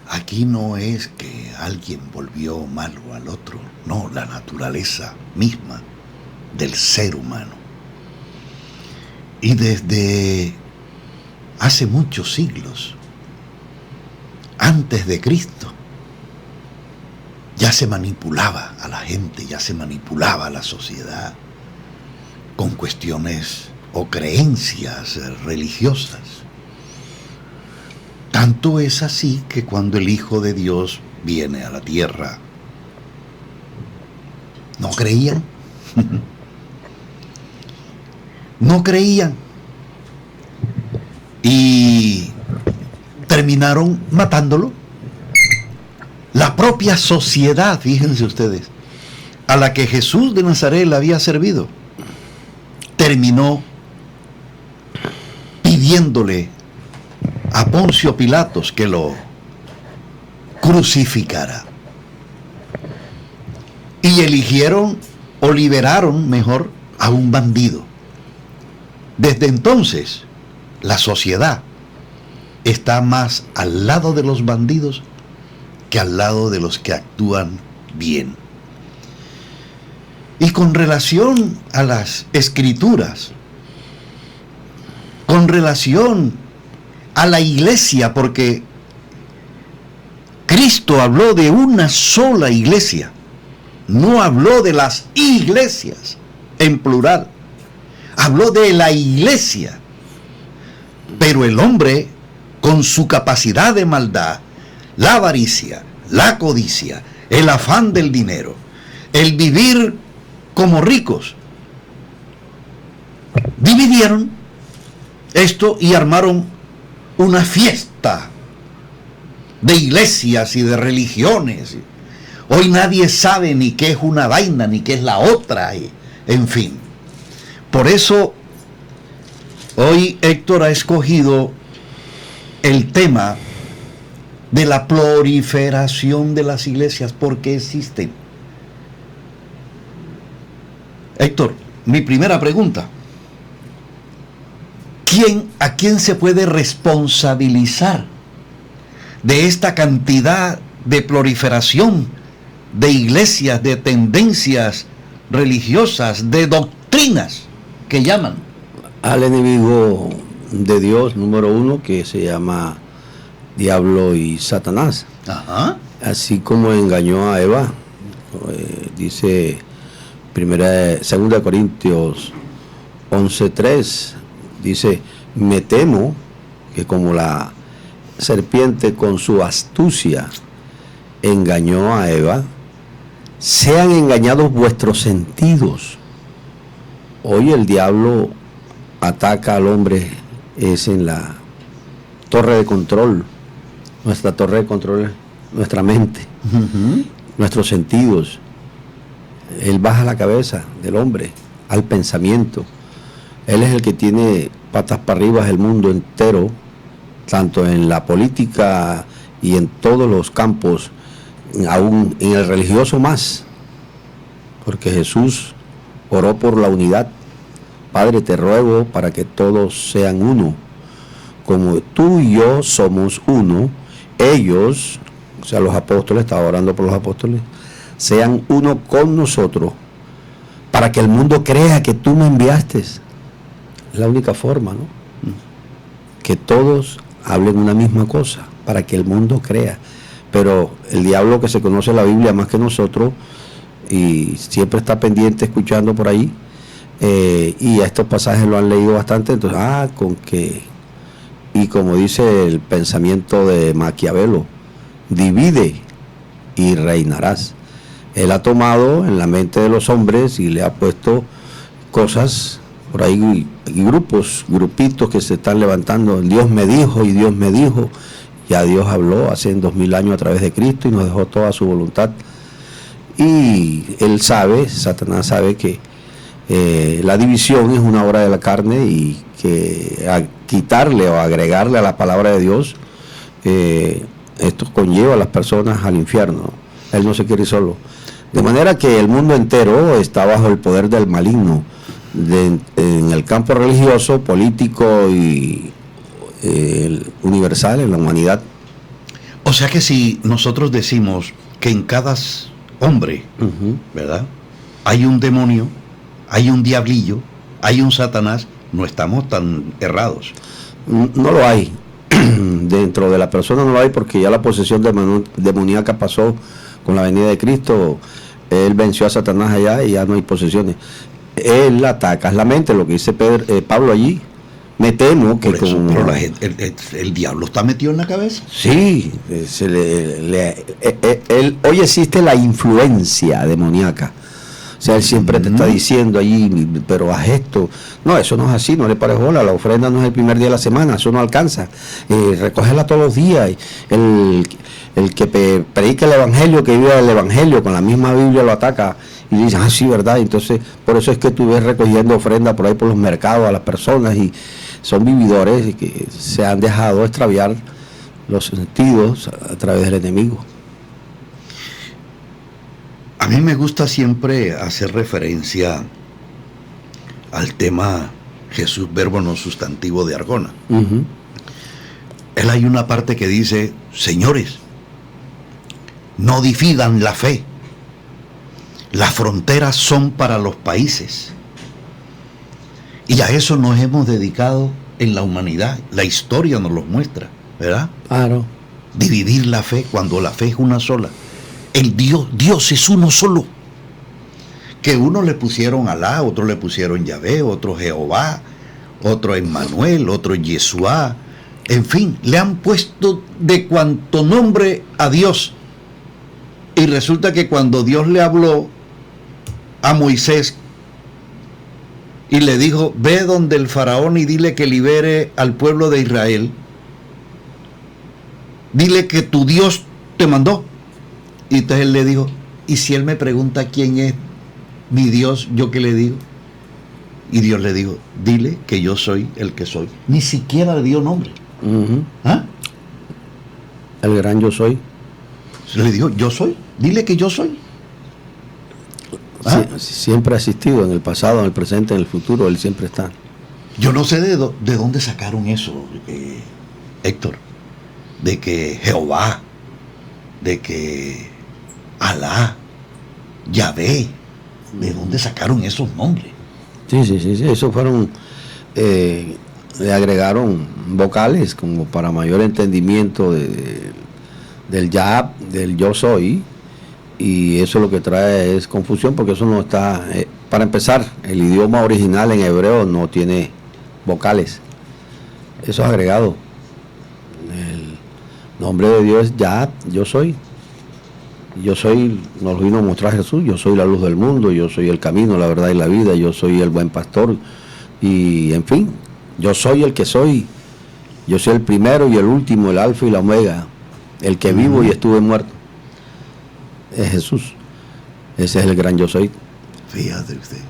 Aquí no es que alguien volvió malo al otro, no, la naturaleza misma del ser humano. Y desde hace muchos siglos, antes de Cristo, ya se manipulaba a la gente, ya se manipulaba a la sociedad con cuestiones o creencias religiosas. Tanto es así que cuando el Hijo de Dios viene a la tierra, no creían. No creían. Y terminaron matándolo. La propia sociedad, fíjense ustedes, a la que Jesús de Nazaret le había servido, terminó pidiéndole a Poncio Pilatos que lo crucificara. Y eligieron, o liberaron mejor, a un bandido. Desde entonces, la sociedad está más al lado de los bandidos que al lado de los que actúan bien. Y con relación a las escrituras, con relación a la iglesia, porque Cristo habló de una sola iglesia, no habló de las iglesias en plural, habló de la iglesia. Pero el hombre, con su capacidad de maldad, la avaricia, la codicia, el afán del dinero, el vivir como ricos, dividieron esto y armaron una fiesta de iglesias y de religiones. Hoy nadie sabe ni qué es una vaina, ni qué es la otra, en fin. Por eso, hoy Héctor ha escogido el tema de la proliferación de las iglesias, porque existen. Héctor, mi primera pregunta: ¿a quién se puede responsabilizar de esta cantidad de proliferación de iglesias, de tendencias religiosas, de doctrinas que llaman? Al enemigo de Dios número uno, que se llama Diablo y Satanás. Ajá. Así como engañó a Eva, dice 2 Corintios 11:3, dice: me temo que como la serpiente con su astucia engañó a Eva, sean engañados vuestros sentidos. Hoy el diablo ataca al hombre es en la torre de control. Nuestra torre de control es nuestra mente, nuestros sentidos. Él baja la cabeza del hombre al pensamiento. Él es el que tiene patas para arriba el mundo entero, tanto en la política y en todos los campos, aún en el religioso más, porque Jesús oró por la unidad. Padre, te ruego para que todos sean uno, como tú y yo somos uno. Ellos, o sea, los apóstoles, estaba orando por los apóstoles, sean uno con nosotros, para que el mundo crea que tú me enviaste. Es la única forma, ¿no? Que todos hablen una misma cosa, para que el mundo crea. Pero el diablo, que se conoce la Biblia más que nosotros, y siempre está pendiente escuchando por ahí, y a estos pasajes lo han leído bastante, entonces, con que, y como dice el pensamiento de Maquiavelo, divide y reinarás. Él ha tomado en la mente de los hombres y le ha puesto cosas, por ahí grupitos que se están levantando. Dios me dijo y Dios me dijo. Ya Dios habló hace 2000 años a través de Cristo y nos dejó toda su voluntad. Y él sabe, Satanás sabe que la división es una obra de la carne, y que a quitarle o agregarle a la palabra de Dios, esto conlleva a las personas al infierno. Él no se quiere ir solo. De manera que el mundo entero está bajo el poder del maligno, en el campo religioso, político y universal, en la humanidad. O sea que si nosotros decimos que en cada hombre, ¿verdad?, hay un demonio, hay un diablillo, hay un Satanás, no estamos tan errados. No lo hay. Dentro de la persona no lo hay, porque ya la posesión demoníaca pasó con la venida de Cristo. Él venció a Satanás allá y ya no hay posesiones. Él ataca la mente, lo que dice Pablo allí. Me temo que pero el diablo está metido en la cabeza. Sí, hoy existe la influencia demoníaca. O sea, él siempre te está diciendo allí, pero haz esto. No, eso no es así, no le pares bola. La ofrenda no es el primer día de la semana, eso no alcanza. Recógela todos los días. El que predica el evangelio, que vive el evangelio, con la misma Biblia lo ataca y dice, sí, verdad. Entonces, por eso es que tú ves recogiendo ofrenda por ahí por los mercados a las personas, y son vividores que se han dejado extraviar los sentidos a través del enemigo. A mí me gusta siempre hacer referencia al tema Jesús, verbo no sustantivo de Argona. Él hay una parte que dice, señores, no dividan la fe. Las fronteras son para los países. Y a eso nos hemos dedicado en la humanidad. La historia nos lo muestra, ¿verdad? Claro. Dividir la fe cuando la fe es una sola. Dios es uno solo. Que uno le pusieron Alá, otro le pusieron Yahvé, otro Jehová, otro Emmanuel, otro Yeshua. En fin, le han puesto de cuanto nombre a Dios. Y resulta que cuando Dios le habló a Moisés y le dijo, ve donde el faraón y dile que libere al pueblo de Israel, dile que tu Dios te mandó. Y entonces él le dijo, ¿y si él me pregunta quién es mi Dios, yo qué le digo? Y Dios le dijo, dile que yo soy el que soy. Ni siquiera le dio nombre. ¿Ah? El gran yo soy. Le dijo, yo soy, dile que yo soy. ¿Ah? Sí, siempre ha existido, en el pasado, en el presente, en el futuro, él siempre está. Yo no sé de dónde sacaron eso, Héctor, de que Jehová, de que Alá, Yahvé, ¿de dónde sacaron esos nombres? Sí, esos fueron, le agregaron vocales como para mayor entendimiento del Yah, del yo soy, y eso lo que trae es confusión, porque eso no está, para empezar, el idioma original en hebreo no tiene vocales, eso es agregado. El nombre de Dios es Yah, yo soy. Yo soy, nos vino a mostrar Jesús, yo soy la luz del mundo, yo soy el camino, la verdad y la vida, yo soy el buen pastor, y en fin, yo soy el que soy, yo soy el primero y el último, el alfa y la omega, el que vivo y estuve muerto, es Jesús, ese es el gran yo soy. Fíjate usted.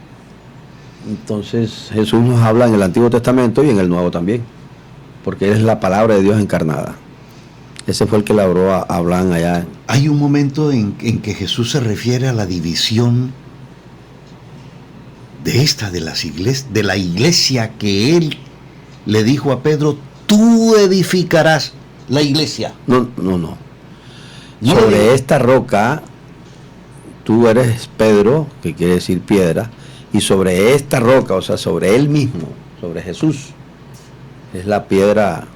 Entonces Jesús nos habla en el Antiguo Testamento y en el Nuevo también, porque es la palabra de Dios encarnada. Ese fue el que labró a Abraham allá. Hay un momento en que Jesús se refiere a la división de la iglesia, que él le dijo a Pedro, tú edificarás la iglesia. No. Sobre esta roca, tú eres Pedro, que quiere decir piedra, y sobre esta roca, o sea, sobre él mismo, sobre Jesús, es la piedra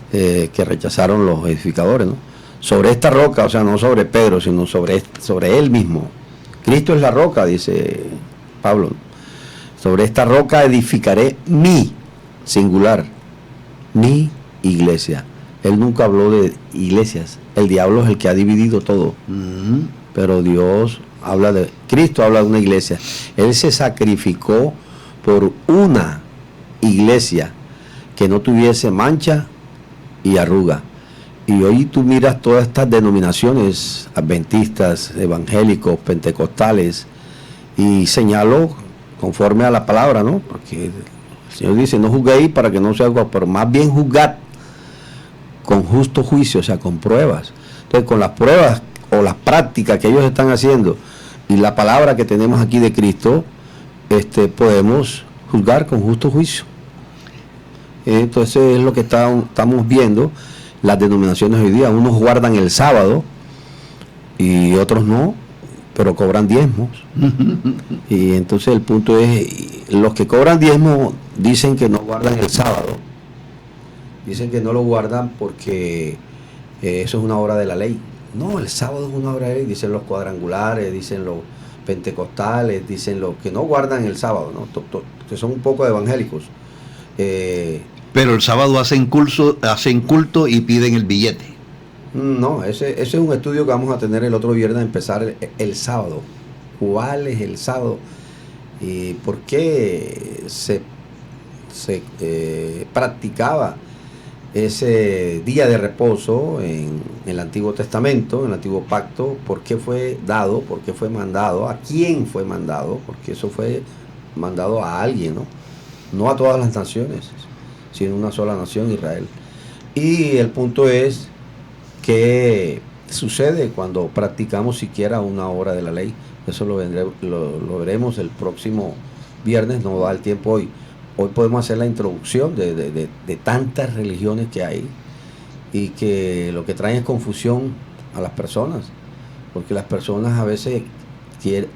que rechazaron los edificadores, ¿no? Sobre esta roca, o sea, no sobre Pedro, sino sobre él mismo. Cristo es la roca, dice Pablo. Sobre esta roca edificaré mi, singular, mi iglesia. Él nunca habló de iglesias. El diablo es el que ha dividido todo. Pero Dios Cristo habla de una iglesia. Él se sacrificó por una iglesia que no tuviese mancha y arruga. Y hoy tú miras todas estas denominaciones adventistas, evangélicos, pentecostales, y señalo conforme a la palabra, ¿no? Porque el Señor dice, no juzguéis para que no se haga, pero más bien juzgad con justo juicio, o sea, con pruebas. Entonces, con las pruebas o las prácticas que ellos están haciendo y la palabra que tenemos aquí de Cristo, podemos juzgar con justo juicio. Entonces es lo que estamos viendo. las denominaciones hoy día. Unos guardan el sábado y otros no, pero cobran diezmos. Y entonces el punto es, los que cobran diezmos dicen que no guardan el sábado. Dicen que no lo guardan porque eso es una obra de la ley. No, el sábado es una obra de la ley, dicen los cuadrangulares, dicen los pentecostales, dicen los que no guardan el sábado, ¿no? Que son un poco evangélicos. Pero el sábado hacen culto y piden el billete. No, ese es un estudio que vamos a tener el otro viernes, a empezar el sábado. ¿Cuál es el sábado? ¿Y por qué se practicaba ese día de reposo en el Antiguo Testamento, en el Antiguo Pacto? ¿Por qué fue dado? ¿Por qué fue mandado? ¿A quién fue mandado? Porque eso fue mandado a alguien, ¿no? No a todas las naciones, sino una sola nación, Israel. Y el punto es que sucede cuando practicamos siquiera una obra de la ley. Eso lo veremos el próximo viernes, no da el tiempo hoy. Hoy podemos hacer la introducción de tantas religiones que hay y que lo que traen es confusión a las personas, porque las personas a veces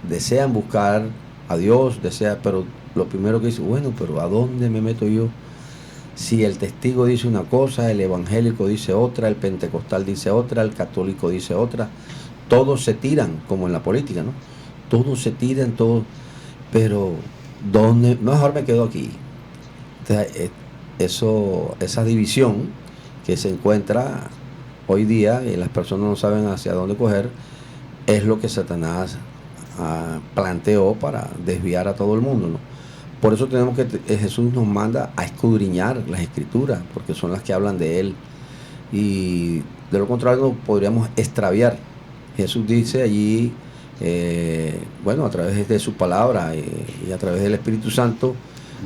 desean buscar a Dios, pero lo primero que dicen, bueno, pero ¿a dónde me meto yo? Si el testigo dice una cosa, el evangélico dice otra, el pentecostal dice otra, el católico dice otra, todos se tiran, como en la política, ¿no? Todos se tiran, todos, pero ¿dónde? Mejor me quedo aquí. Esa división que se encuentra hoy día y las personas no saben hacia dónde coger, es lo que Satanás planteó para desviar a todo el mundo, ¿no? Por eso tenemos que Jesús nos manda a escudriñar las Escrituras, porque son las que hablan de Él, y de lo contrario nos podríamos extraviar. Jesús dice allí, bueno, a través de su palabra y a través del Espíritu Santo,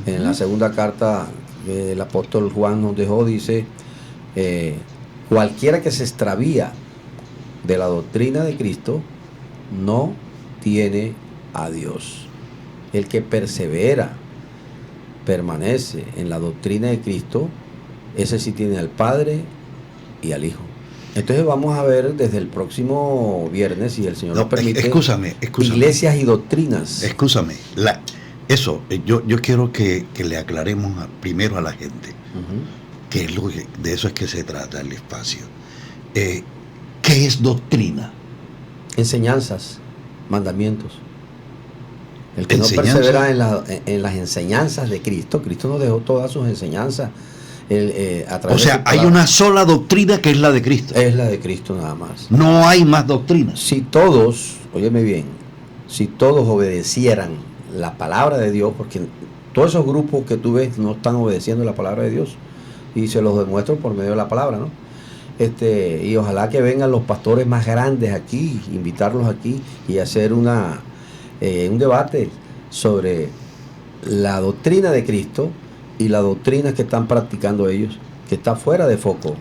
en la segunda carta que el apóstol Juan nos dejó, dice, cualquiera que se extravía de la doctrina de Cristo no tiene a Dios. El que permanece en la doctrina de Cristo, ese sí tiene al Padre y al Hijo. Entonces vamos a ver desde el próximo viernes, si el Señor nos permite, Escúchame. iglesias y doctrinas. Escúchame, yo quiero que le aclaremos primero a la gente, que de eso es que se trata el espacio. ¿Qué es doctrina? Enseñanzas, mandamientos. El que no persevera en las enseñanzas de Cristo, Cristo nos dejó todas sus enseñanzas. O sea, hay una sola doctrina que es la de Cristo. Es la de Cristo nada más. No hay más doctrinas. Si todos, óyeme bien, si todos obedecieran la palabra de Dios, porque todos esos grupos que tú ves no están obedeciendo la palabra de Dios, y se los demuestro por medio de la palabra, ¿no? Y ojalá que vengan los pastores más grandes aquí, invitarlos aquí y hacer un debate sobre la doctrina de Cristo y la doctrina que están practicando ellos, que está fuera de foco.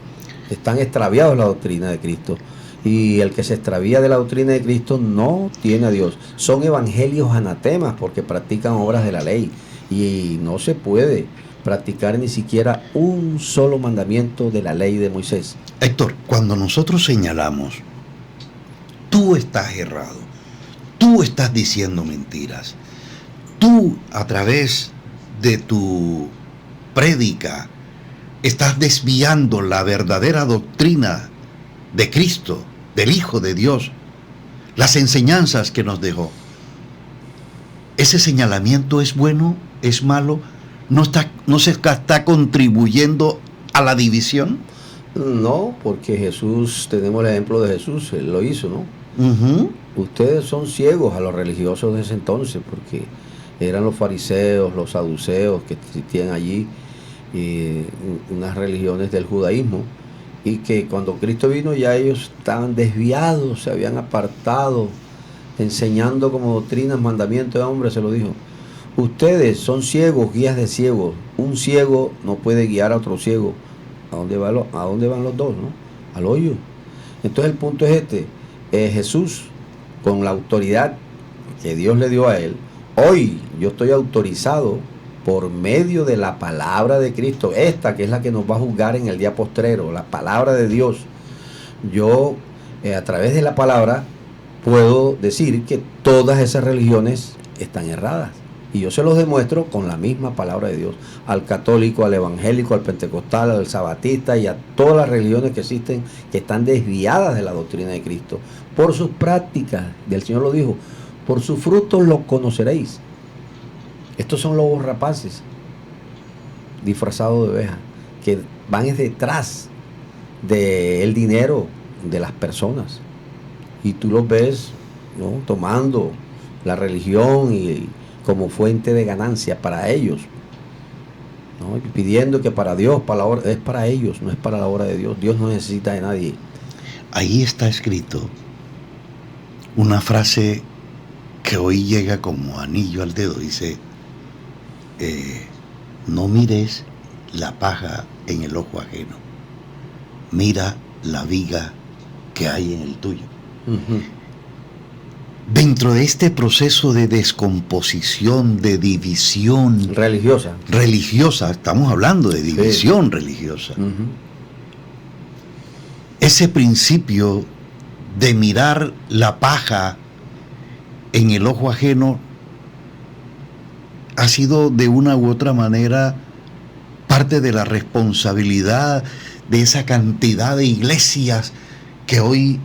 Están extraviados en la doctrina de Cristo, y el que se extravía de la doctrina de Cristo no tiene a Dios. Son evangelios anatemas porque practican obras de la ley, y no se puede practicar ni siquiera un solo mandamiento de la ley de Moisés. Héctor, cuando nosotros señalamos, tú estás errado, tú estás diciendo mentiras, tú a través de tu prédica estás desviando la verdadera doctrina de Cristo, del Hijo de Dios, las enseñanzas que nos dejó. ¿Ese señalamiento es bueno? ¿Es malo? ¿No se está contribuyendo a la división? No, porque Jesús, tenemos el ejemplo de Jesús, Él lo hizo, ¿no? Ustedes son ciegos a los religiosos de ese entonces, porque eran los fariseos, los saduceos que existían allí, unas religiones del judaísmo, y que cuando Cristo vino ya ellos estaban desviados, se habían apartado, enseñando como doctrinas, mandamientos de hombres, se lo dijo. Ustedes son ciegos, guías de ciegos. Un ciego no puede guiar a otro ciego. ¿A dónde van los dos, no? Al hoyo. Entonces el punto es Jesús, con la autoridad que Dios le dio a él, hoy yo estoy autorizado por medio de la palabra de Cristo, esta que es la que nos va a juzgar en el día postrero, la palabra de Dios. Yo, a través de la palabra, puedo decir que todas esas religiones están erradas. Y yo se los demuestro con la misma palabra de Dios. Al católico, al evangélico, al pentecostal, al sabatista y a todas las religiones que existen que están desviadas de la doctrina de Cristo. Por sus prácticas, y el Señor lo dijo, por sus frutos los conoceréis. Estos son lobos rapaces, disfrazados de ovejas, que van detrás del dinero de las personas. Y tú los ves, ¿no?, tomando la religión y como fuente de ganancia para ellos, ¿no?, pidiendo que para Dios, es para ellos, no es para la obra de Dios. Dios no necesita de nadie. Ahí está escrito una frase que hoy llega como anillo al dedo. Dice, no mires la paja en el ojo ajeno, mira la viga que hay en el tuyo. Uh-huh. Dentro de este proceso de descomposición, de división religiosa, estamos hablando de división religiosa. Uh-huh. Ese principio de mirar la paja en el ojo ajeno ha sido de una u otra manera parte de la responsabilidad de esa cantidad de iglesias que hoy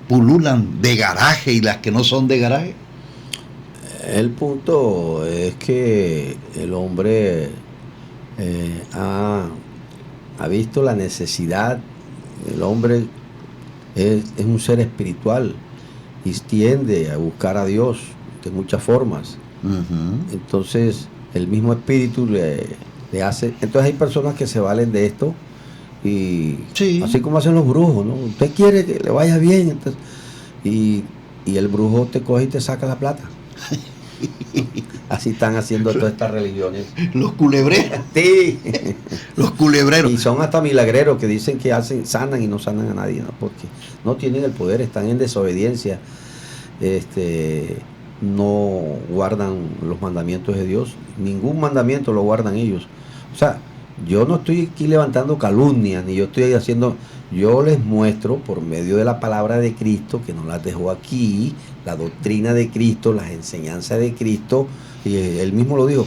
pululan de garaje y las que no son de garaje. El punto es que el hombre ha visto la necesidad. El hombre es un ser espiritual y tiende a buscar a Dios de muchas formas. Uh-huh. Entonces el mismo espíritu le hace. Entonces hay personas que se valen de esto. Y sí, así como hacen los brujos, ¿no? Usted quiere que le vaya bien, entonces, y el brujo te coge y te saca la plata. Así están haciendo todas estas religiones. Los culebreros. Sí. Los culebreros. Y son hasta milagreros que dicen que sanan y no sanan a nadie, ¿no? Porque no tienen el poder, están en desobediencia, no guardan los mandamientos de Dios. Ningún mandamiento lo guardan ellos. O sea, yo no estoy aquí levantando calumnias, ni yo estoy haciendo, yo les muestro por medio de la palabra de Cristo, que nos las dejó aquí, la doctrina de Cristo, las enseñanzas de Cristo, y él mismo lo dijo,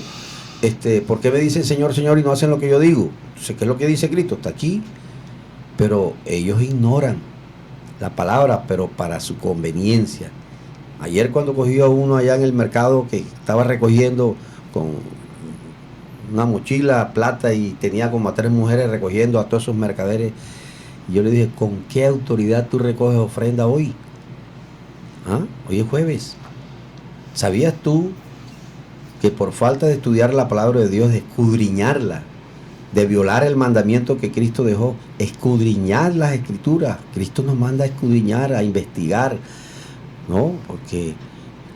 ¿por qué me dicen Señor, Señor y no hacen lo que yo digo? Entonces, ¿qué es lo que dice Cristo? Está aquí, pero ellos ignoran la palabra, pero para su conveniencia. Ayer cuando cogí a uno allá en el mercado que estaba recogiendo con una mochila plata y tenía como a 3 mujeres recogiendo a todos esos mercaderes, y yo le dije, ¿con qué autoridad tú recoges ofrenda hoy? ¿Ah? Hoy es jueves. ¿Sabías tú que por falta de estudiar la palabra de Dios, de escudriñarla, de violar el mandamiento que Cristo dejó, escudriñar las escrituras? Cristo nos manda a escudriñar, a investigar, ¿no? Porque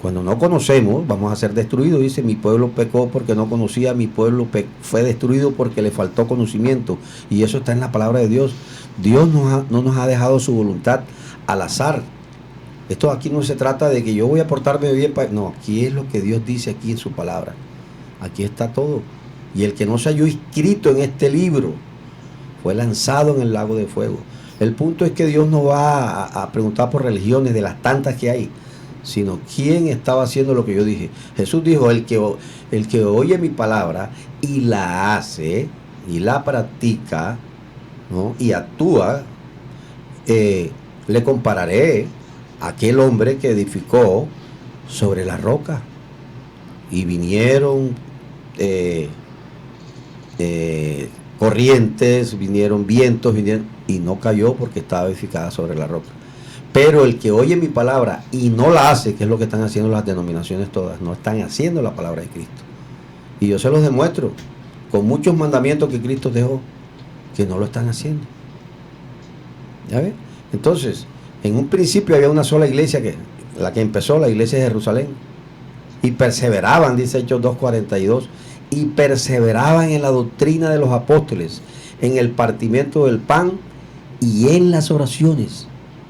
cuando no conocemos, vamos a ser destruidos. Dice, mi pueblo pecó porque no conocía, mi pueblo fue destruido porque le faltó conocimiento. Y eso está en la palabra de Dios. Dios no nos ha dejado su voluntad al azar. Esto aquí no se trata de que yo voy a portarme bien. No, aquí es lo que Dios dice aquí en su palabra. Aquí está todo. Y el que no se halló inscrito en este libro fue lanzado en el lago de fuego. El punto es que Dios no va a preguntar por religiones de las tantas que hay, sino quién estaba haciendo lo que yo dije. Jesús dijo, el que oye mi palabra y la hace y la practica, ¿no?, y actúa, le compararé a aquel hombre que edificó sobre la roca y vinieron corrientes, vinieron vientos, y no cayó porque estaba edificada sobre la roca. Pero el que oye mi palabra y no la hace, que es lo que están haciendo las denominaciones todas, no están haciendo la palabra de Cristo. Y yo se los demuestro con muchos mandamientos que Cristo dejó, que no lo están haciendo. ¿Ya ves? Entonces, en un principio había una sola iglesia, la que empezó, la iglesia de Jerusalén. Y perseveraban, dice Hechos 2:42, y perseveraban en la doctrina de los apóstoles, en el partimiento del pan y en las oraciones.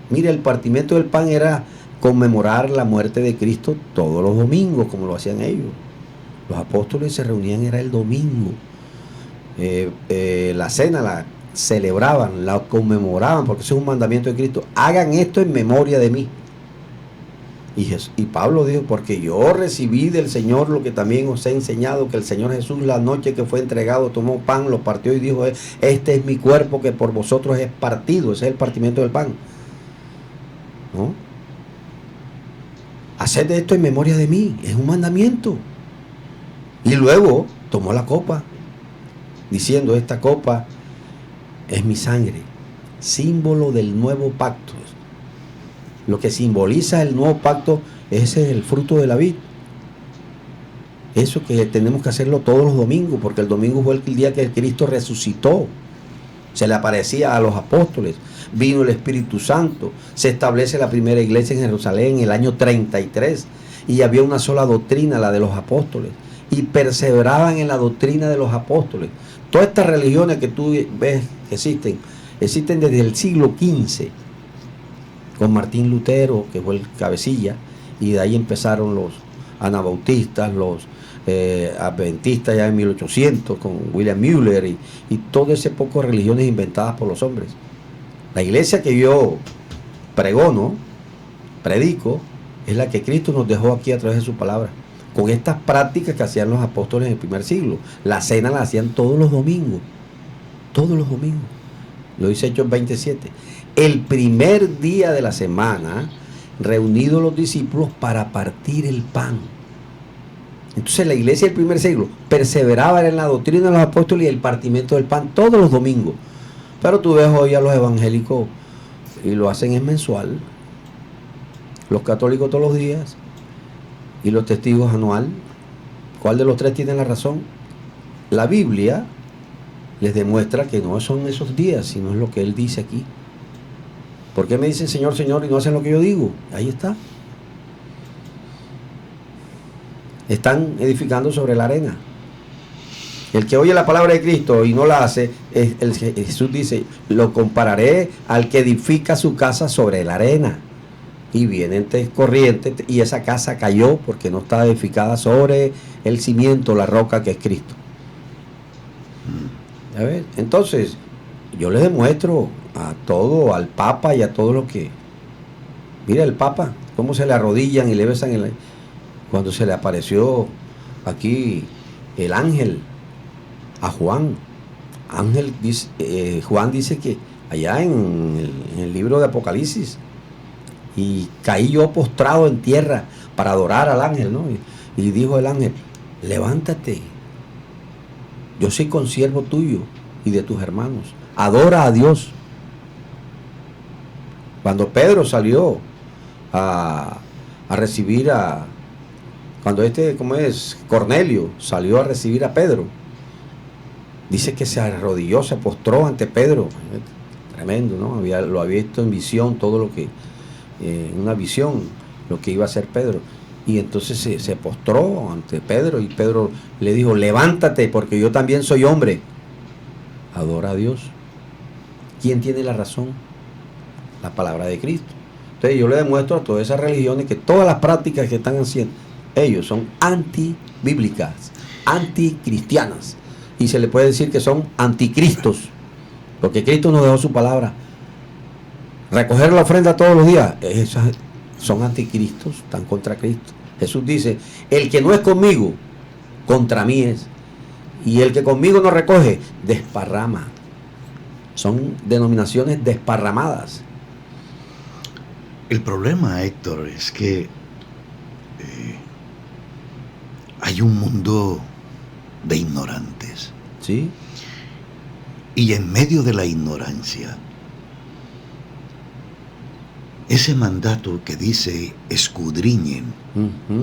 Mira, el partimiento del pan era conmemorar la muerte de Cristo todos los domingos, como lo hacían ellos. Los apóstoles se reunían, era el domingo. La cena la celebraban, la conmemoraban, porque ese es un mandamiento de Cristo. Hagan esto en memoria de mí. Y Pablo dijo, porque yo recibí del Señor lo que también os he enseñado, que el Señor Jesús la noche que fue entregado tomó pan, lo partió y dijo, este es mi cuerpo que por vosotros es partido. Ese es el partimiento del pan, ¿no? Haced esto en memoria de mí, es un mandamiento. Y luego tomó la copa, diciendo, esta copa es mi sangre, símbolo del nuevo pacto. Lo que simboliza el nuevo pacto, ese es el fruto de la vid. Eso que tenemos que hacerlo todos los domingos, porque el domingo fue el día que Cristo resucitó. Se le aparecía a los apóstoles, vino el Espíritu Santo, se establece la primera iglesia en Jerusalén en el año 33, y había una sola doctrina, la de los apóstoles, y perseveraban en la doctrina de los apóstoles. Todas estas religiones que tú ves que existen desde el siglo XV, con Martín Lutero, que fue el cabecilla, y de ahí empezaron los anabautistas, los adventistas ya en 1800, con William Müller, y todo ese poco de religiones inventadas por los hombres. La iglesia que yo predico, es la que Cristo nos dejó aquí a través de su palabra, con estas prácticas que hacían los apóstoles en el primer siglo. La cena la hacían todos los domingos, lo dice Hechos 27. El primer día de la semana, reunidos los discípulos para partir el pan. Entonces la iglesia del primer siglo perseveraba en la doctrina de los apóstoles y el partimiento del pan todos los domingos. Pero tú ves hoy a los evangélicos y lo hacen en mensual, los católicos todos los días y los testigos anual. ¿Cuál de los tres tiene la razón? La Biblia les demuestra que no son esos días, sino es lo que Él dice aquí. ¿Por qué me dicen Señor, Señor y no hacen lo que yo digo? Ahí está. Están edificando sobre la arena. El que oye la palabra de Cristo y no la hace, Jesús dice, lo compararé al que edifica su casa sobre la arena. Y vienen corrientes y esa casa cayó porque no está edificada sobre el cimiento, la roca que es Cristo. A ver, entonces, yo les demuestro a todo, al Papa y a todo lo que... Mira el Papa, cómo se le arrodillan y le besan cuando se le apareció aquí el ángel a Juan. Juan dice que allá en el libro de Apocalipsis, y caí yo postrado en tierra para adorar al ángel, ¿no? Y dijo el ángel, levántate, yo soy consiervo tuyo y de tus hermanos, adora a Dios. Cuando Pedro salió a recibir cuando Cornelio salió a recibir a Pedro, dice que se arrodilló, se postró ante Pedro. Tremendo, ¿no? Lo había visto en visión, todo lo que, en una visión, lo que iba a hacer Pedro. Y entonces se postró ante Pedro y Pedro le dijo, levántate porque yo también soy hombre. Adora a Dios. ¿Quién tiene la razón? La palabra de Cristo. Entonces yo le demuestro a todas esas religiones que todas las prácticas que están haciendo, ellos son antibíblicas, anticristianas. Y se le puede decir que son anticristos, porque Cristo nos dejó su palabra. Recoger la ofrenda todos los días, esas son anticristos, están contra Cristo. Jesús dice, el que no es conmigo, contra mí es. Y el que conmigo no recoge, desparrama. Son denominaciones desparramadas. El problema, Héctor, es que hay un mundo de ignorantes. ¿Sí? Y en medio de la ignorancia, ese mandato que dice escudriñen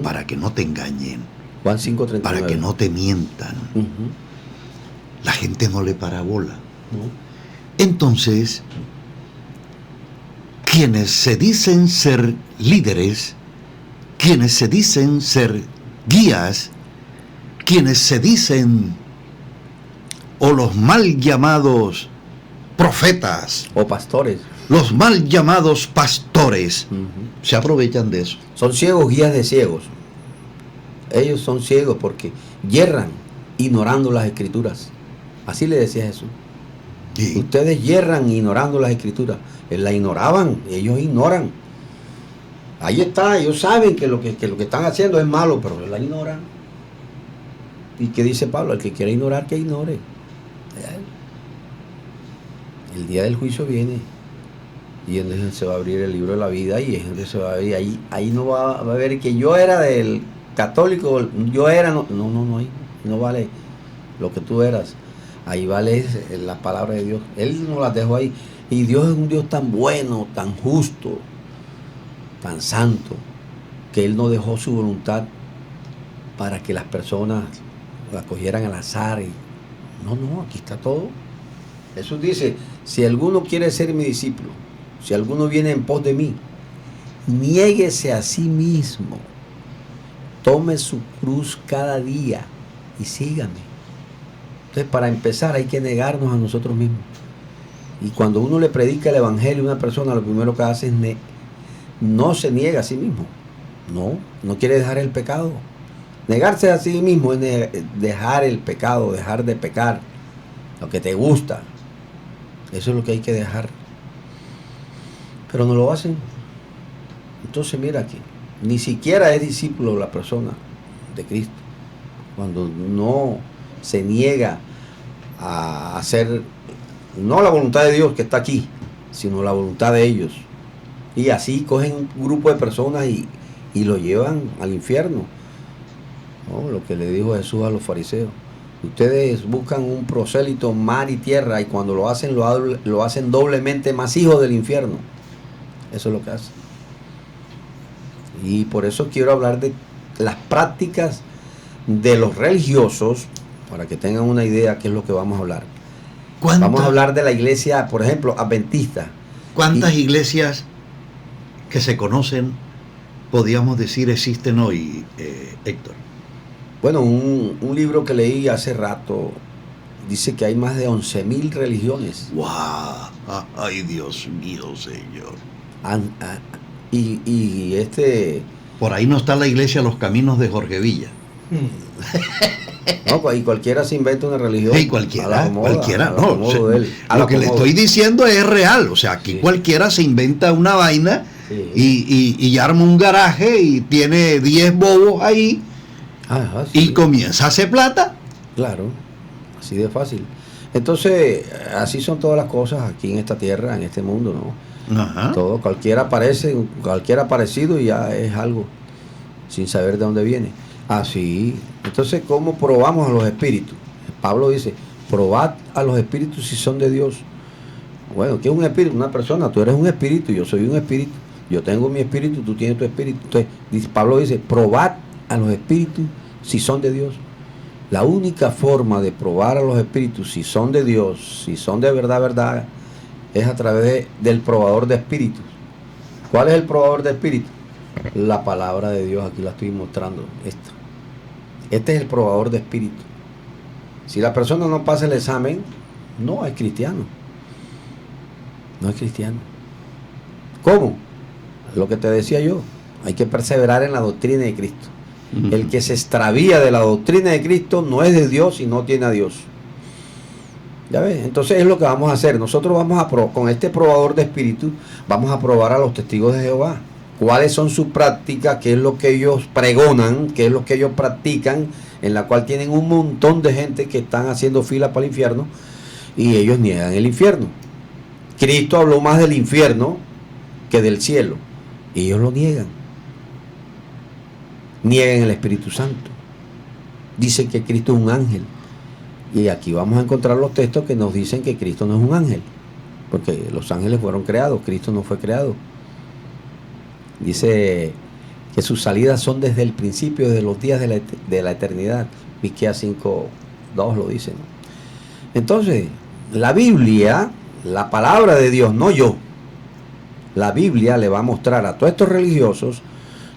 para que no te engañen, Juan 5:39, para que no te mientan, la gente no le para bola. Entonces, quienes se dicen ser líderes, quienes se dicen ser guías, quienes se dicen, o los mal llamados profetas, o pastores, los mal llamados pastores, se aprovechan de eso. son ciegos guías de ciegos. ellos son ciegos porque yerran ignorando las escrituras. Así le decía Jesús. Sí. Ustedes yerran ignorando las escrituras. La ignoraban, ellos ignoran. Ahí está, ellos saben que lo que están haciendo es malo, pero la ignoran. ¿Y qué dice Pablo? El que quiera ignorar, que ignore. El día del juicio viene. Y entonces se va a abrir el libro de la vida y entonces se va a abrir, ahí no va a ver que yo era del católico, yo era, ahí no vale lo que tú eras. Ahí vale la palabra de Dios. Él nos las dejó ahí. Y Dios es un Dios tan bueno, tan justo, tan santo, que Él no dejó su voluntad para que las personas la cogieran al azar. No, aquí está todo. Jesús dice, si alguno quiere ser mi discípulo, si alguno viene en pos de mí, niéguese a sí mismo, tome su cruz cada día y sígame. Entonces, para empezar hay que negarnos a nosotros mismos. Y cuando uno le predica el evangelio a una persona, lo primero que hace es no se niega a sí mismo. No quiere dejar el pecado. Negarse a sí mismo es dejar el pecado, dejar de pecar, lo que te gusta. Eso es lo que hay que dejar. Pero no lo hacen. Entonces mira aquí, ni siquiera es discípulo la persona de Cristo cuando no se niega a hacer no la voluntad de Dios que está aquí, sino la voluntad de ellos. Y así cogen un grupo de personas y lo llevan al infierno. ¿No? Lo que le dijo Jesús a los fariseos. Ustedes buscan un prosélito mar y tierra y cuando lo hacen doblemente más hijos del infierno. Eso es lo que hacen. Y por eso quiero hablar de las prácticas de los religiosos, para que tengan una idea qué es lo que vamos a hablar. Vamos a hablar de la iglesia, por ejemplo, adventista. ¿Cuántas iglesias que se conocen, podríamos decir, existen hoy, Héctor? Bueno, un libro que leí hace rato dice que hay más de 11.000 religiones. ¡Wow! ¡Ay, Dios mío, Señor! Por ahí no está la iglesia Los Caminos de Jorge Villa. No, y cualquiera se inventa una religión. Sí, cualquiera. Lo que le estoy diciendo es real. O sea, aquí cualquiera se inventa una vaina y arma un garaje y tiene 10 bobos ahí y comienza a hacer plata. Claro, así de fácil. Entonces, así son todas las cosas aquí en esta tierra, en este mundo, ¿no? Ajá. Todo, cualquiera parecido y ya es algo, sin saber de dónde viene. Así. Entonces, ¿cómo probamos a los espíritus? Pablo dice, probad a los espíritus si son de Dios. Bueno, ¿qué es un espíritu? Una persona, tú eres un espíritu, yo soy un espíritu. Yo tengo mi espíritu, tú tienes tu espíritu. Entonces, Pablo dice, probad a los espíritus si son de Dios. La única forma de probar a los espíritus si son de Dios, si son de verdad, es a través del probador de espíritus. ¿Cuál es el probador de espíritus? La palabra de Dios, aquí la estoy mostrando. Este es el probador de espíritu. Si la persona no pasa el examen, no es cristiano. No es cristiano. ¿Cómo? Lo que te decía yo. Hay que perseverar en la doctrina de Cristo. El que se extravía de la doctrina de Cristo no es de Dios y no tiene a Dios. ¿Ya ves? Entonces es lo que vamos a hacer. Nosotros vamos con este probador de espíritu, vamos a probar a los testigos de Jehová. ¿Cuáles son sus prácticas? ¿Qué es lo que ellos pregonan? ¿Qué es lo que ellos practican? En la cual tienen un montón de gente que están haciendo fila para el infierno y ellos niegan el infierno. Cristo habló más del infierno que del cielo. Y ellos lo niegan. Niegan el Espíritu Santo. Dicen que Cristo es un ángel. Y aquí vamos a encontrar los textos que nos dicen que Cristo no es un ángel. Porque los ángeles fueron creados, Cristo no fue creado. Dice que sus salidas son desde el principio, desde los días de la eternidad. Miqueas 5:2 lo dice, ¿no? Entonces, la Biblia, la palabra de Dios, no yo, la Biblia le va a mostrar a todos estos religiosos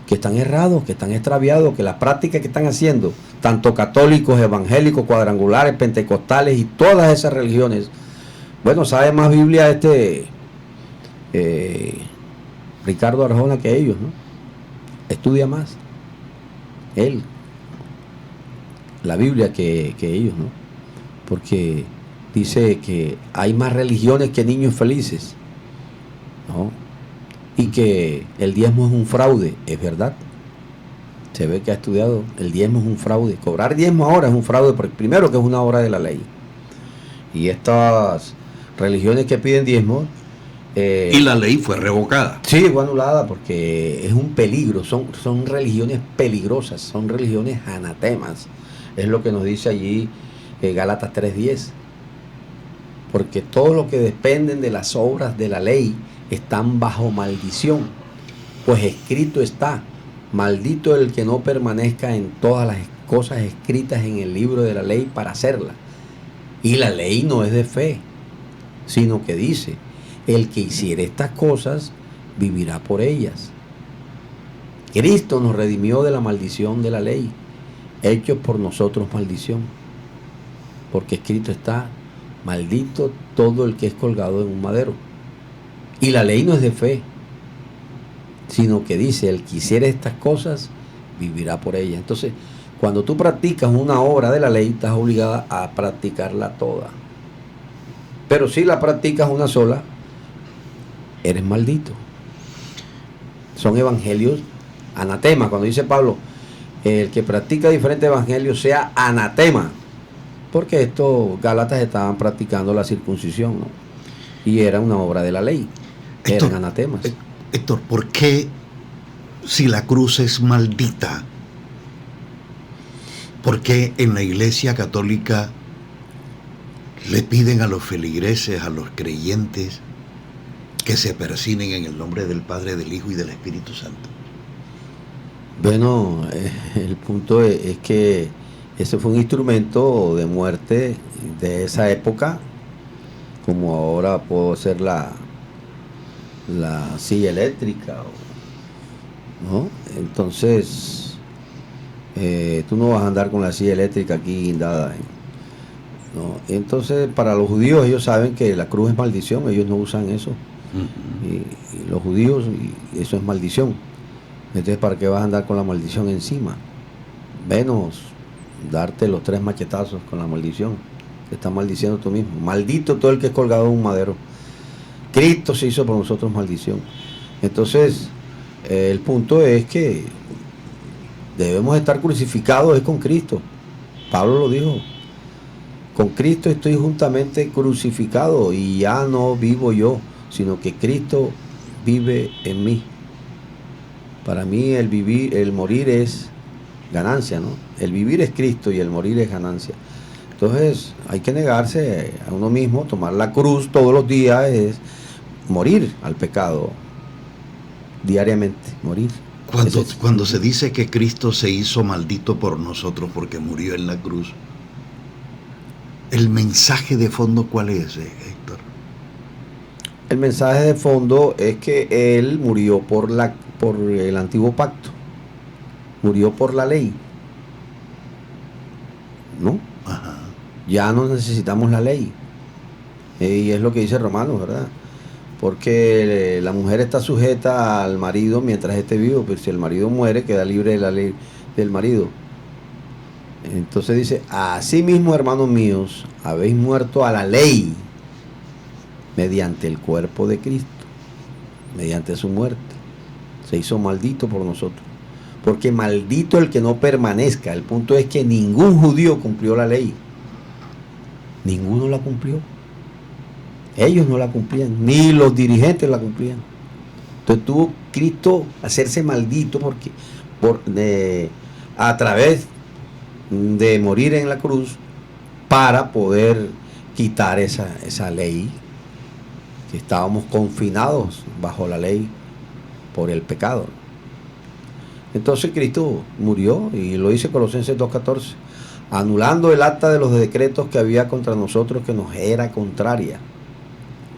que están errados, que están extraviados, que las prácticas que están haciendo, tanto católicos, evangélicos, cuadrangulares, pentecostales y todas esas religiones. Bueno, sabe más Biblia Ricardo Arjona que ellos, ¿no? Estudia más. Él, la Biblia que ellos, ¿no? Porque dice que hay más religiones que niños felices, ¿no? Y que el diezmo es un fraude, es verdad. Se ve que ha estudiado, el diezmo es un fraude. Cobrar diezmo ahora es un fraude, porque primero que es una obra de la ley. Y estas religiones que piden diezmo... y la ley fue revocada. Sí, fue anulada porque es un peligro, son religiones peligrosas, son religiones anatemas. Es lo que nos dice allí Gálatas 3:10. Porque todo lo que dependen de las obras de la ley están bajo maldición. Pues escrito está, maldito el que no permanezca en todas las cosas escritas en el libro de la ley para hacerlas. Y la ley no es de fe, sino que dice, el que hiciere estas cosas vivirá por ellas. Cristo nos redimió de la maldición de la ley, hecho por nosotros maldición, porque escrito está, maldito todo el que es colgado en un madero. Y la ley no es de fe, sino que dice, el que hiciere estas cosas vivirá por ellas. Entonces, cuando tú practicas una obra de la ley, estás obligada a practicarla toda. Pero si la practicas una sola, eres maldito. Son evangelios anatema. Cuando dice Pablo, el que practica diferentes evangelios sea anatema, porque estos gálatas estaban practicando la circuncisión, ¿no? Y era una obra de la ley. Eran anatemas. Héctor, ¿por qué si la cruz es maldita? ¿Por qué en la Iglesia Católica le piden a los feligreses, a los creyentes, que se persinen en el nombre del Padre, del Hijo y del Espíritu Santo? Bueno, el punto es que ese fue un instrumento de muerte de esa época, como ahora puedo ser la silla eléctrica, ¿no? Entonces, tú no vas a andar con la silla eléctrica aquí guindada, ¿no? Entonces, para los judíos, ellos saben que la cruz es maldición, ellos no usan eso. Y los judíos, y eso es maldición. Entonces, ¿para qué vas a andar con la maldición encima? Menos darte los 3 machetazos con la maldición. Te estás maldiciendo tú mismo. Maldito todo el que es colgado en un madero. Cristo se hizo por nosotros maldición. Entonces, el punto es que debemos estar crucificados es con Cristo. Pablo lo dijo. Con Cristo estoy juntamente crucificado y ya no vivo yo, sino que Cristo vive en mí. Para mí el morir es ganancia, ¿no? El vivir es Cristo y el morir es ganancia. Entonces hay que negarse a uno mismo, tomar la cruz todos los días es morir al pecado diariamente, morir. Cuando se dice que Cristo se hizo maldito por nosotros porque murió en la cruz, ¿el mensaje de fondo cuál es, Héctor? El mensaje de fondo es que Él murió por el antiguo pacto, murió por la ley, ¿no? Ajá. Ya no necesitamos la ley, y es lo que dice Romanos, ¿verdad? Porque la mujer está sujeta al marido mientras esté vivo, pero si el marido muere queda libre de la ley del marido. Entonces dice, asimismo, hermanos míos, habéis muerto a la ley mediante el cuerpo de Cristo, mediante su muerte. Se hizo maldito por nosotros. Porque maldito el que no permanezca. El punto es que ningún judío cumplió la ley. Ninguno la cumplió. Ellos no la cumplían, ni los dirigentes la cumplían. Entonces tuvo Cristo hacerse maldito porque a través de morir en la cruz para poder quitar esa ley, que estábamos confinados bajo la ley por el pecado. Entonces Cristo murió, y lo dice Colosenses 2:14, anulando el acta de los decretos que había contra nosotros que nos era contraria,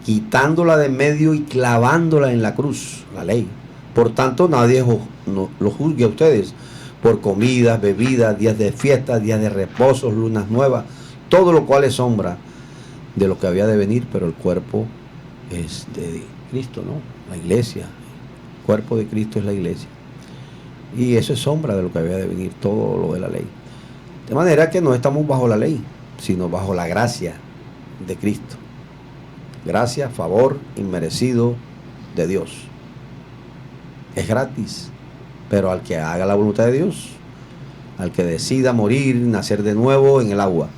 quitándola de medio y clavándola en la cruz, la ley. Por tanto, nadie lo juzgue a ustedes por comidas, bebidas, días de fiestas, días de reposos, lunas nuevas, todo lo cual es sombra de lo que había de venir, pero el cuerpo es de Cristo, ¿no? La iglesia, el cuerpo de Cristo es la iglesia. Y eso es sombra de lo que había de venir, todo lo de la ley. De manera que no estamos bajo la ley, sino bajo la gracia de Cristo. Gracia, favor inmerecido de Dios. Es gratis, pero al que haga la voluntad de Dios, al que decida morir, nacer de nuevo en el agua,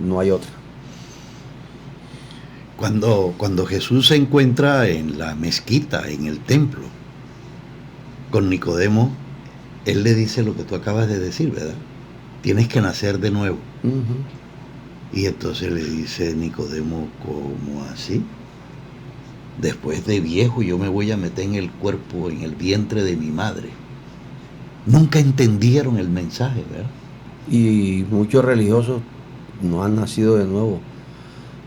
no hay otra. Cuando Jesús se encuentra en la mezquita, en el templo, con Nicodemo, él le dice lo que tú acabas de decir, ¿verdad? Tienes que nacer de nuevo. Y entonces le dice Nicodemo, ¿cómo así? Después de viejo yo me voy a meter en el cuerpo, en el vientre de mi madre. Nunca entendieron el mensaje, ¿verdad? Y muchos religiosos no han nacido de nuevo.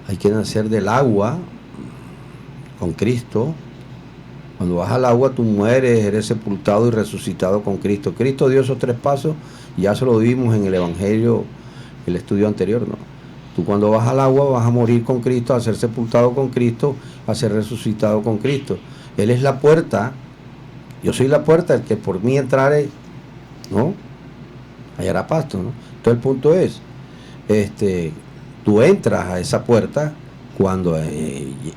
Hay que nacer del agua con Cristo. Cuando vas al agua tú mueres, eres sepultado y resucitado con Cristo. Cristo dio esos 3 pasos, ya se lo vimos en el Evangelio, el estudio anterior, ¿no? Tú cuando vas al agua vas a morir con Cristo, a ser sepultado con Cristo, a ser resucitado con Cristo. Él es la puerta, yo soy la puerta, el que por mí entrare, ¿no? Hallará pasto, ¿no? Entonces el punto es, tú entras a esa puerta cuando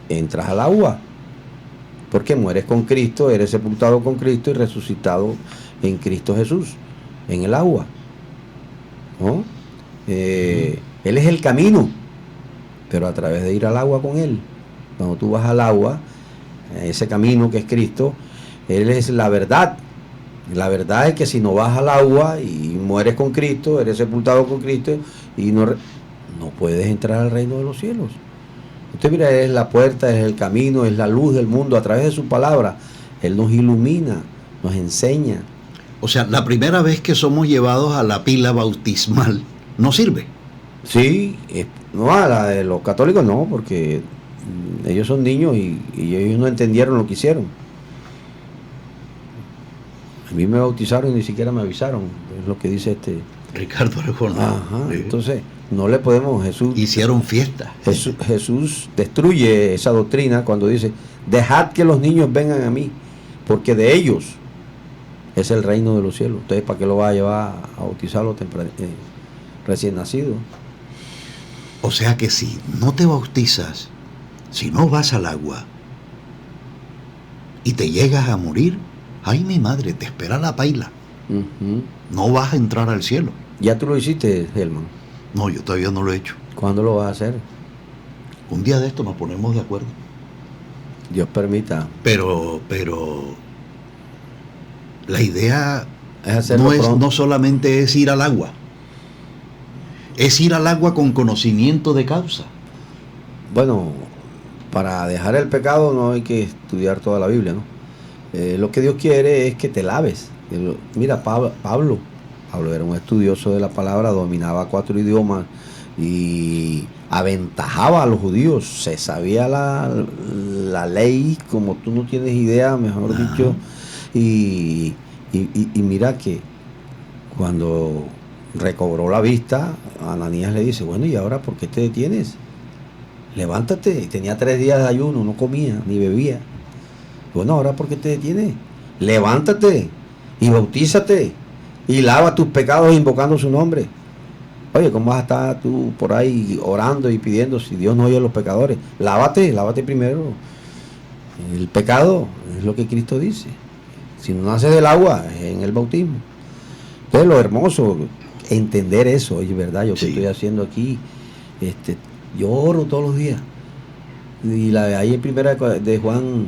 entras al agua, porque mueres con Cristo, eres sepultado con Cristo y resucitado en Cristo Jesús, en el agua, ¿no? Él es el camino, pero a través de ir al agua con Él. Cuando tú vas al agua, ese camino que es Cristo, Él es la verdad. La verdad es que si no vas al agua y mueres con Cristo, eres sepultado con Cristo y no puedes entrar al reino de los cielos. Usted mira, es la puerta, es el camino, es la luz del mundo. A través de su palabra, Él nos ilumina, nos enseña. O sea, la primera vez que somos llevados a la pila bautismal no sirve. Sí, no, a la de los católicos no, porque ellos son niños y ellos no entendieron lo que hicieron. A mí me bautizaron y ni siquiera me avisaron, es lo que dice Ricardo Arjona. Ajá, sí. Entonces, no le podemos, hicieron fiesta. Jesús destruye esa doctrina cuando dice, dejad que los niños vengan a mí, porque de ellos es el reino de los cielos. Entonces, ¿para qué lo va a llevar a bautizarlo recién nacido? O sea que si no te bautizas, si no vas al agua y te llegas a morir, ay mi madre, te espera la paila. No vas a entrar al cielo. ¿Ya tú lo hiciste, Helman? No, yo todavía no lo he hecho. ¿Cuándo lo vas a hacer? Un día de esto nos ponemos de acuerdo. Dios permita. Pero la idea no solamente es ir al agua. Es ir al agua con conocimiento de causa. Bueno, para dejar el pecado no hay que estudiar toda la Biblia, ¿no? Lo que Dios quiere es que te laves. Mira, Pablo era un estudioso de la palabra, dominaba 4 idiomas y aventajaba a los judíos. Se sabía la ley como tú no tienes idea, mejor dicho. Y mira que cuando recobró la vista, Ananías le dice, bueno, ¿y ahora por qué te detienes? Levántate. Y tenía 3 días de ayuno, no comía ni bebía. Bueno, ¿ahora por qué te detienes? Levántate y bautízate y lava tus pecados invocando su nombre. Oye, ¿cómo vas a estar tú por ahí orando y pidiendo si Dios no oye a los pecadores? Lávate primero. El pecado es lo que Cristo dice. Si no nace del agua, es en el bautismo. Entonces lo hermoso, entender eso, oye, ¿verdad? Yo que estoy haciendo aquí, yo oro todos los días. Y ahí en primera de Juan,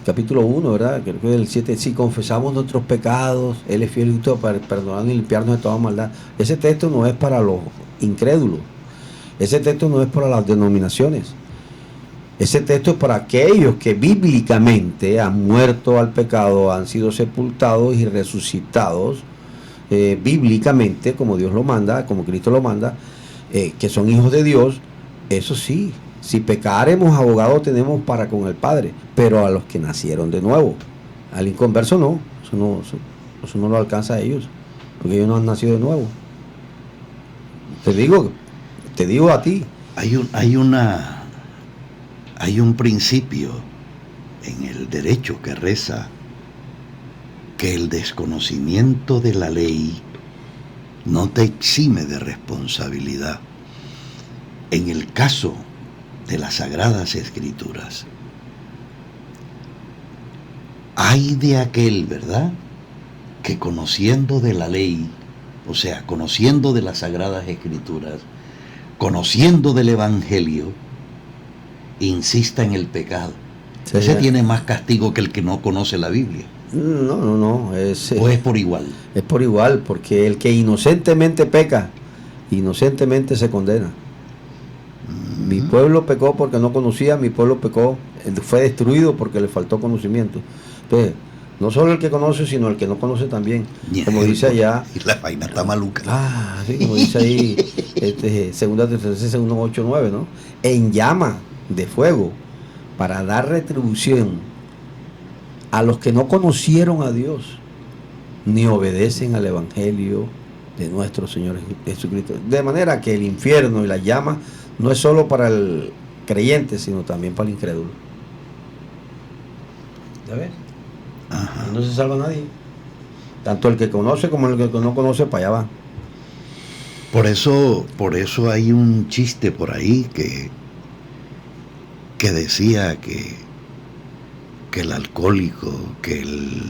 capítulo 1, ¿verdad? Creo que el 7, si confesamos nuestros pecados, Él es fiel y justo para perdonarnos y limpiarnos de toda maldad. Ese texto no es para los incrédulos. Ese texto no es para las denominaciones. Ese texto es para aquellos que bíblicamente han muerto al pecado, han sido sepultados y resucitados bíblicamente, como Dios lo manda, como Cristo lo manda, que son hijos de Dios. Eso sí, si pecaremos, abogado tenemos para con el Padre, pero a los que nacieron de nuevo. Al inconverso no, eso no lo alcanza a ellos, porque ellos no han nacido de nuevo. Te digo a ti. Hay un principio en el derecho que reza que el desconocimiento de la ley no te exime de responsabilidad. En el caso de las Sagradas Escrituras, hay de aquel, ¿verdad?, que conociendo de la ley, o sea, conociendo de las Sagradas Escrituras, conociendo del Evangelio, insista en el pecado. Sí, ese tiene más castigo que el que no conoce la Biblia. No. ¿O es por igual? Es por igual, porque el que inocentemente peca, inocentemente se condena. Mi pueblo pecó porque no conocía, mi pueblo pecó, fue destruido porque le faltó conocimiento. Entonces, no solo el que conoce, sino el que no conoce también. Como dice allá. Y la vaina está maluca. Sí, como dice ahí, segunda Tesalonicenses 1:8-9, ¿no? En llama de fuego, para dar retribución a los que no conocieron a Dios, ni obedecen al Evangelio de nuestro Señor Jesucristo. De manera que el infierno y la llama no es solo para el creyente, sino también para el incrédulo. ¿Ya ves? Ajá. No se salva nadie. Tanto el que conoce como el que no conoce, para allá va. Por eso hay un chiste por ahí que decía que el alcohólico, que el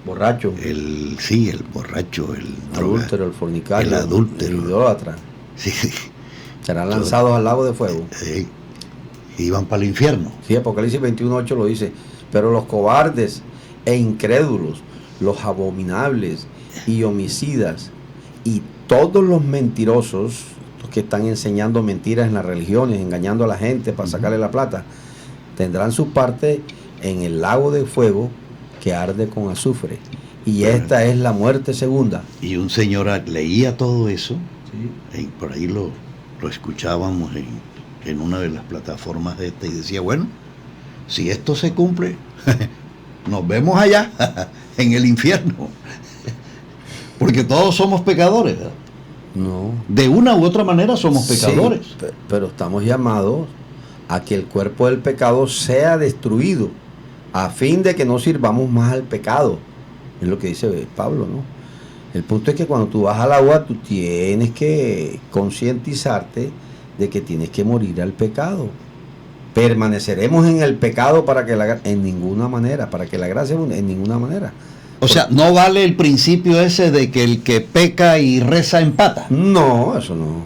borracho, el borracho, el adúltero, el fornicario, el adúltero, el idólatra, sí, serán lanzados al lago de fuego. Iban para el infierno. Sí, Apocalipsis 21:8 lo dice. Pero los cobardes e incrédulos, los abominables y homicidas y todos los mentirosos, los que están enseñando mentiras en las religiones, engañando a la gente para sacarle la plata, tendrán su parte en el lago de fuego que arde con azufre. Y esta es la muerte segunda. Y un señor leía todo eso, sí. Por ahí lo escuchábamos en una de las plataformas de y decía, bueno, si esto se cumple, nos vemos allá, en el infierno. Porque todos somos pecadores, ¿verdad? No. De una u otra manera somos pecadores. Sí, pero estamos llamados a que el cuerpo del pecado sea destruido, a fin de que no sirvamos más al pecado. Es lo que dice Pablo, ¿no? El punto es que cuando tú vas al agua, tú tienes que concientizarte de que tienes que morir al pecado. Permaneceremos en el pecado en ninguna manera, para que la gracia en ninguna manera. O sea, ¿no vale el principio ese de que el que peca y reza empata? No, eso no.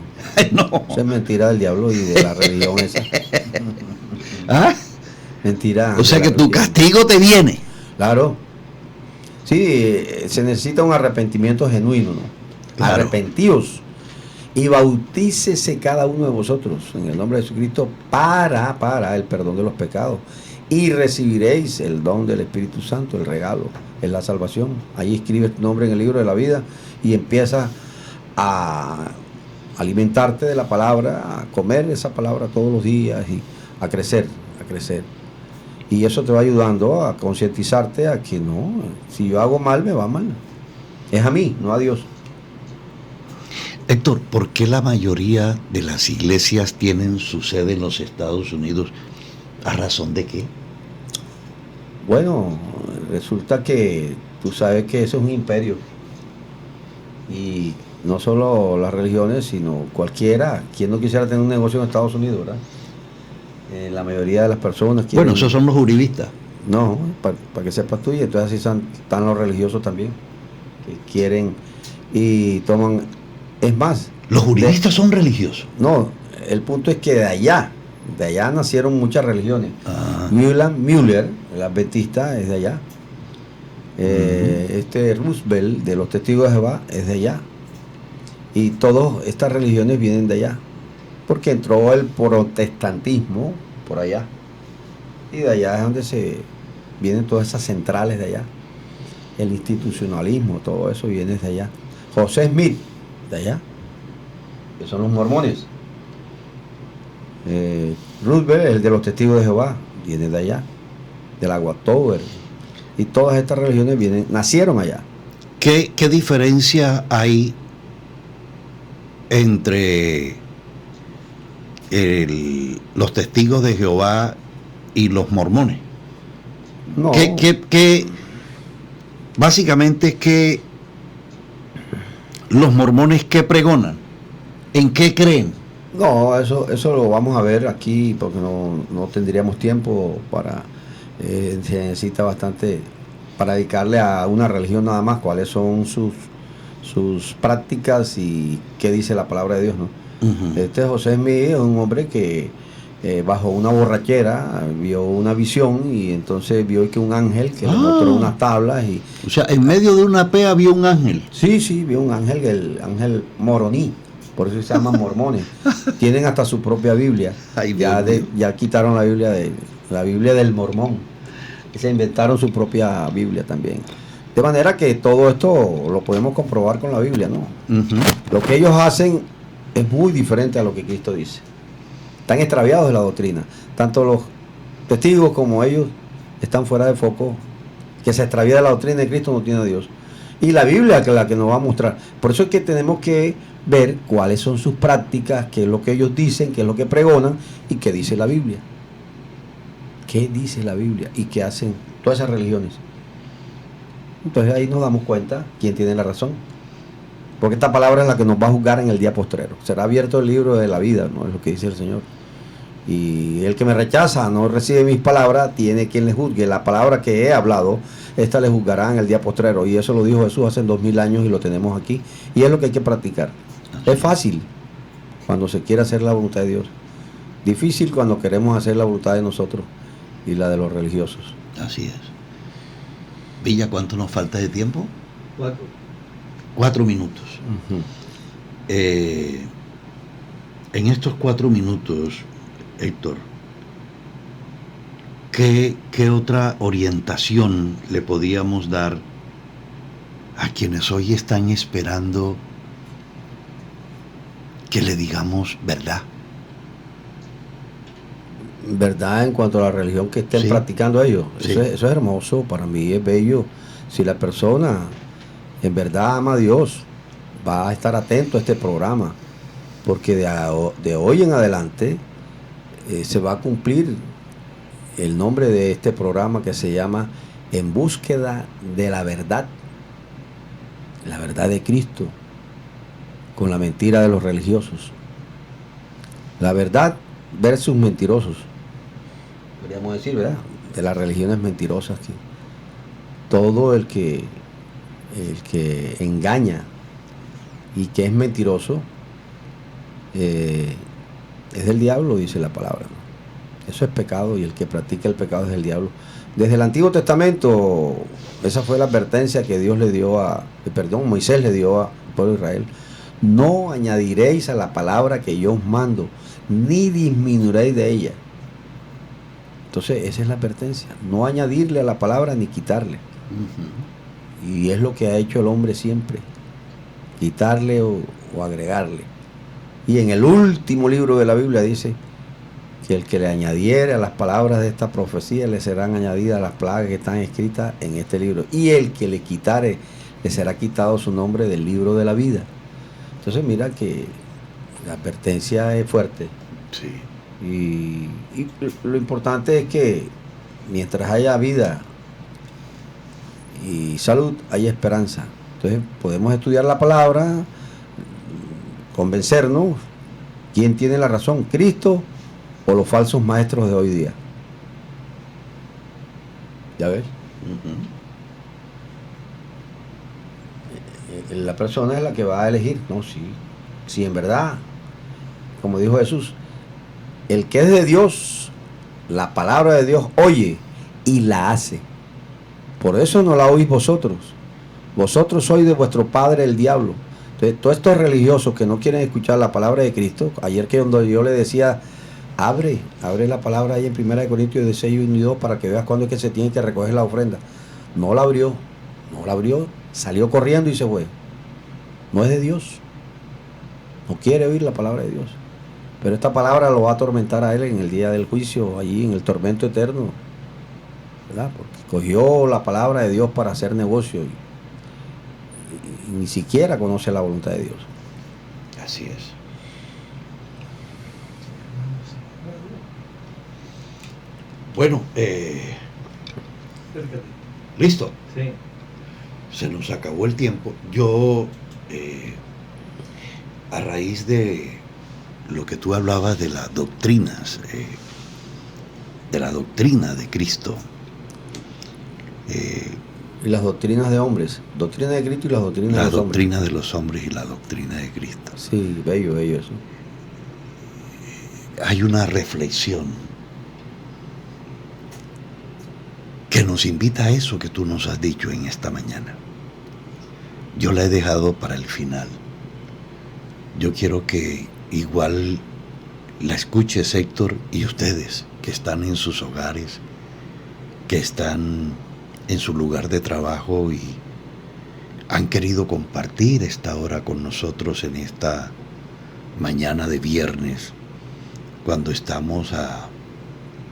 No. Eso es mentira del diablo y de la religión esa. ¿Ah? Mentira. O sea que tu castigo te viene. Claro. Sí, se necesita un arrepentimiento genuino, ¿no? Claro. Arrepentíos y bautícese cada uno de vosotros en el nombre de Jesucristo para el perdón de los pecados, y recibiréis el don del Espíritu Santo, el regalo, es la salvación. Ahí escribes tu nombre en el libro de la vida y empiezas a alimentarte de la palabra, a comer esa palabra todos los días y a crecer. Y eso te va ayudando a concientizarte a que no, si yo hago mal, me va mal. Es a mí, no a Dios. Héctor, ¿por qué la mayoría de las iglesias tienen su sede en los Estados Unidos? ¿A razón de qué? Bueno, resulta que tú sabes que eso es un imperio. Y no solo las religiones, sino cualquiera. ¿Quién no quisiera tener un negocio en Estados Unidos, verdad? La mayoría de las personas quieren... Bueno, esos son los uribistas. No, para que sepas tú, y entonces así están los religiosos también, que quieren y toman... Es más... ¿Los uribistas son religiosos? No, el punto es que de allá nacieron muchas religiones. Müller, el adventista, es de allá. Roosevelt, de los Testigos de Jehová, es de allá. Y todas estas religiones vienen de allá, porque entró el protestantismo por allá, y de allá es donde vienen todas esas centrales de allá. El institucionalismo, todo eso viene de allá. José Smith, de allá, que son los mormones. Roosevelt, el de los Testigos de Jehová, viene de allá, del Watchtower, y todas estas religiones nacieron allá. ¿Qué diferencia hay entre los Testigos de Jehová y los mormones? No. Básicamente, ¿qué los mormones qué pregonan, en qué creen. No, eso lo vamos a ver aquí porque no tendríamos tiempo para... se necesita bastante para dedicarle a una religión nada más, cuáles son sus prácticas y qué dice la palabra de Dios, ¿no? Uh-huh. José Smith es un hombre que bajo una borrachera vio una visión y entonces vio que un ángel que le mostró unas tablas y... O sea, en medio de una pea vio un ángel. Sí, vio un ángel, el ángel moroní, por eso se llaman mormones. Tienen hasta su propia Biblia. Ay, ya quitaron la Biblia del mormón. Se inventaron su propia Biblia también. De manera que todo esto lo podemos comprobar con la Biblia, ¿no? Uh-huh. Lo que ellos hacen es muy diferente a lo que Cristo dice. Están extraviados de la doctrina. Tanto los testigos como ellos están fuera de foco. Que se extravía de la doctrina de Cristo no tiene a Dios. Y la Biblia es la que nos va a mostrar. Por eso es que tenemos que ver cuáles son sus prácticas, qué es lo que ellos dicen, qué es lo que pregonan y qué dice la Biblia. ¿Qué dice la Biblia? ¿Y qué hacen todas esas religiones? Entonces ahí nos damos cuenta quién tiene la razón. Porque esta palabra es la que nos va a juzgar en el día postrero. Será abierto el libro de la vida, ¿no? Es lo que dice el Señor. Y el que me rechaza, no recibe mis palabras, tiene quien le juzgue. La palabra que he hablado, esta le juzgará en el día postrero. Y eso lo dijo Jesús hace 2000 años y lo tenemos aquí. Y es lo que hay que practicar. Es fácil cuando se quiere hacer la voluntad de Dios. Difícil cuando queremos hacer la voluntad de nosotros y la de los religiosos. Así es. Villa, ¿cuánto nos falta de tiempo? 4 minutos. Uh-huh. En estos 4 minutos, Héctor, ¿qué otra orientación le podíamos dar a quienes hoy están esperando que le digamos verdad? Verdad en cuanto a la religión que estén practicando ellos. Sí. Eso es hermoso, para mí es bello. Si la persona en verdad ama a Dios, va a estar atento a este programa, porque de hoy en adelante se va a cumplir el nombre de este programa que se llama En búsqueda de la verdad de Cristo, con la mentira de los religiosos. La verdad versus mentirosos, podríamos decir, ¿verdad? De las religiones mentirosas. Que todo el que engaña y que es mentiroso es del diablo, dice la palabra, ¿no? Eso es pecado y el que practica el pecado es del diablo. Desde el Antiguo Testamento, esa fue la advertencia que Moisés le dio al pueblo de Israel. No añadiréis a la palabra que yo os mando, ni disminuiréis de ella. Entonces esa es la advertencia, no añadirle a la palabra ni quitarle. Uh-huh. Y es lo que ha hecho el hombre siempre, quitarle o agregarle. Y en el último libro de la Biblia dice que el que le añadiere a las palabras de esta profecía le serán añadidas las plagas que están escritas en este libro, y el que le quitare le será quitado su nombre del libro de la vida. Entonces mira que la advertencia es fuerte. Sí. Y lo importante es que mientras haya vida y salud, hay esperanza. Entonces podemos estudiar la palabra, convencernos quién tiene la razón, Cristo o los falsos maestros de hoy día. ¿Ya ves? Uh-huh. La persona es la que va a elegir, ¿no? Sí, en verdad, como dijo Jesús, el que es de Dios, la palabra de Dios oye y la hace. Por eso no la oís vosotros. Vosotros sois de vuestro padre el diablo. Entonces, todos estos religiosos que no quieren escuchar la palabra de Cristo, ayer que cuando yo le decía, abre la palabra ahí en 1 Corintios 16:1-2 para que veas cuándo es que se tiene que recoger la ofrenda. No la abrió, salió corriendo y se fue. No es de Dios. No quiere oír la palabra de Dios. Pero esta palabra lo va a atormentar a él en el día del juicio, allí en el tormento eterno, ¿verdad? Porque cogió la palabra de Dios para hacer negocio y ni siquiera conoce la voluntad de Dios. Así es. Bueno, listo. Sí. Se nos acabó el tiempo. Yo a raíz de lo que tú hablabas de las doctrinas, de la doctrina de Cristo. Y las doctrinas de hombres, doctrina de Cristo y las doctrinas de los hombres. La doctrina de los hombres y la doctrina de Cristo. Sí, bello eso. Hay una reflexión que nos invita a eso que tú nos has dicho en esta mañana. Yo la he dejado para el final. Yo quiero que igual la escuches, Héctor, y ustedes que están en sus hogares, que están en su lugar de trabajo y han querido compartir esta hora con nosotros en esta mañana de viernes, cuando estamos a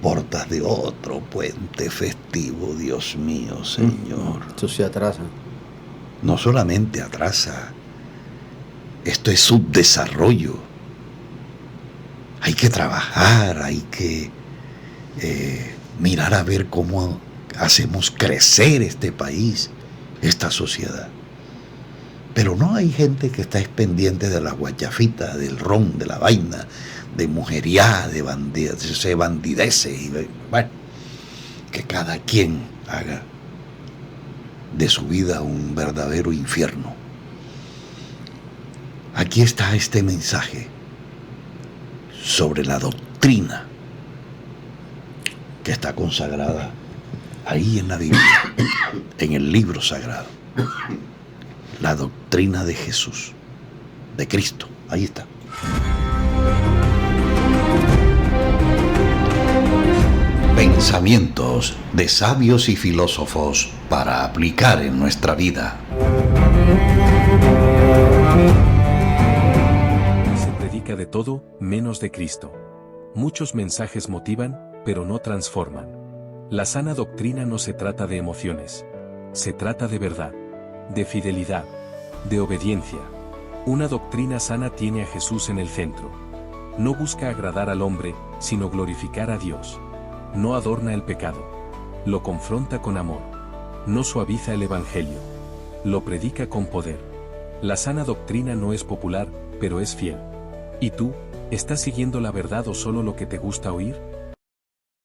portas de otro puente festivo. Dios mío, Señor. Esto se atrasa. No solamente atrasa, esto es subdesarrollo. Hay que trabajar, hay que mirar a ver cómo hacemos crecer este país, esta sociedad. Pero no hay gente que está pendiente de la guachafita, del ron, de la vaina, de mujeriá, de bandideces. Y bueno, que cada quien haga de su vida un verdadero infierno. Aquí está este mensaje sobre la doctrina que está consagrada ahí en la Biblia, en el libro sagrado. La doctrina de Jesús, de Cristo. Ahí está. Pensamientos de sabios y filósofos para aplicar en nuestra vida. Se predica de todo, menos de Cristo. Muchos mensajes motivan, pero no transforman. La sana doctrina no se trata de emociones. Se trata de verdad, de fidelidad, de obediencia. Una doctrina sana tiene a Jesús en el centro. No busca agradar al hombre, sino glorificar a Dios. No adorna el pecado. Lo confronta con amor. No suaviza el evangelio. Lo predica con poder. La sana doctrina no es popular, pero es fiel. ¿Y tú, estás siguiendo la verdad o solo lo que te gusta oír?